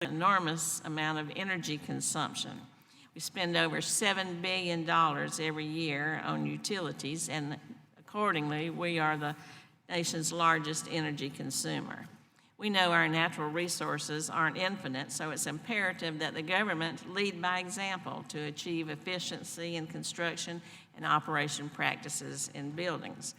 enormous amount of energy consumption. We spend over $7 billion every year on utilities, and accordingly, we are the nation's largest energy consumer. We know our natural resources aren't infinite, so it's imperative that the government lead by example to achieve efficiency in construction and operation practices in buildings.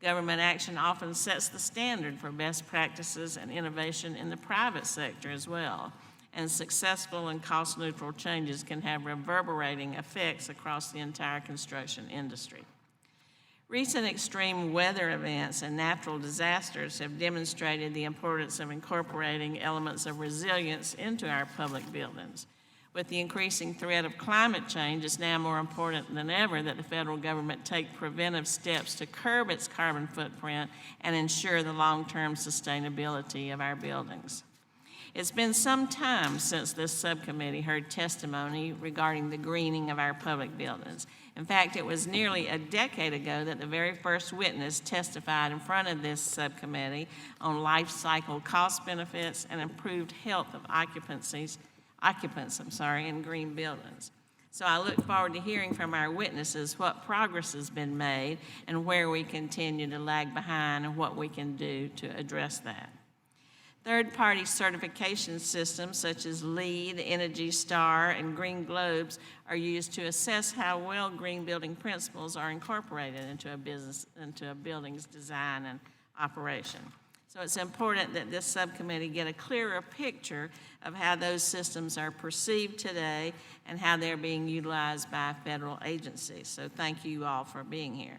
Government action often sets the standard for best practices and innovation in the private sector as well, and successful and cost-neutral changes can have reverberating effects across the entire construction industry. Recent extreme weather events and natural disasters have demonstrated the importance of incorporating elements of resilience into our public buildings. With the increasing threat of climate change, it's now more important than ever that the federal government take preventive steps to curb its carbon footprint and ensure the long-term sustainability of our buildings. It's been some time since this subcommittee heard testimony regarding the greening of our public buildings. In fact, it was nearly a decade ago that the very first witness testified in front of this subcommittee on life cycle cost benefits and improved health of occupants in green buildings. So I look forward to hearing from our witnesses what progress has been made and where we continue to lag behind and what we can do to address that. Third-party certification systems such as LEED, Energy Star, and Green Globes are used to assess how well green building principles are incorporated into a building's design and operation. So it's important that this subcommittee get a clearer picture of how those systems are perceived today and how they're being utilized by federal agencies. So thank you all for being here.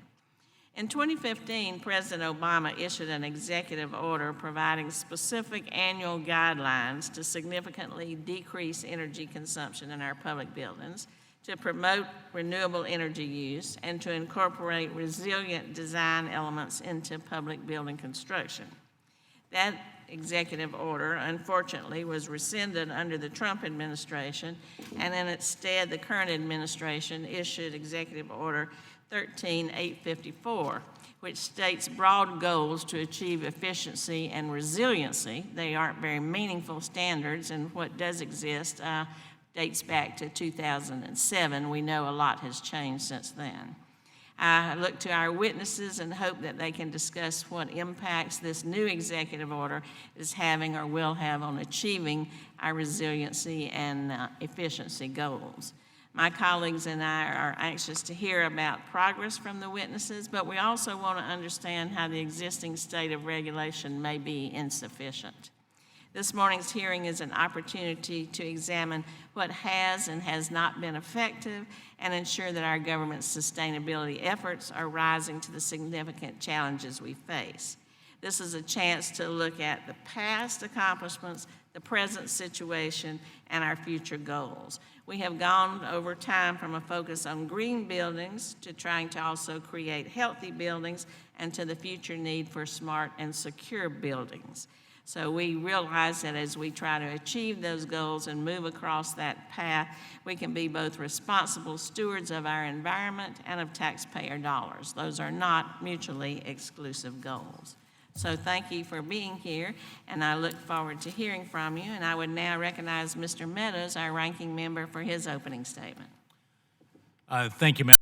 In 2015, President Obama issued an executive order providing specific annual guidelines to significantly decrease energy consumption in our public buildings, to promote renewable energy use, and to incorporate resilient design elements into public building construction. That executive order, unfortunately, was rescinded under the Trump administration, and in its stead, the current administration issued Executive Order 13854, which states broad goals to achieve efficiency and resiliency. They aren't very meaningful standards, and what does exist dates back to 2007. We know a lot has changed since then. I look to our witnesses and hope that they can discuss what impacts this new executive order is having or will have on achieving our resiliency and efficiency goals. My colleagues and I are anxious to hear about progress from the witnesses, but we also want to understand how the existing state of regulation may be insufficient. This morning's hearing is an opportunity to examine what has and has not been effective and ensure that our government's sustainability efforts are rising to the significant challenges we face. This is a chance to look at the past accomplishments, the present situation, and our future goals. We have gone over time from a focus on green buildings to trying to also create healthy buildings and to the future need for smart and secure buildings. So we realize that as we try to achieve those goals and move across that path, we can be both responsible stewards of our environment and of taxpayer dollars. Those are not mutually exclusive goals. So thank you for being here, and I look forward to hearing from you. And I would now recognize Mr. Meadows, our ranking member, for his opening statement. Thank you, Madam.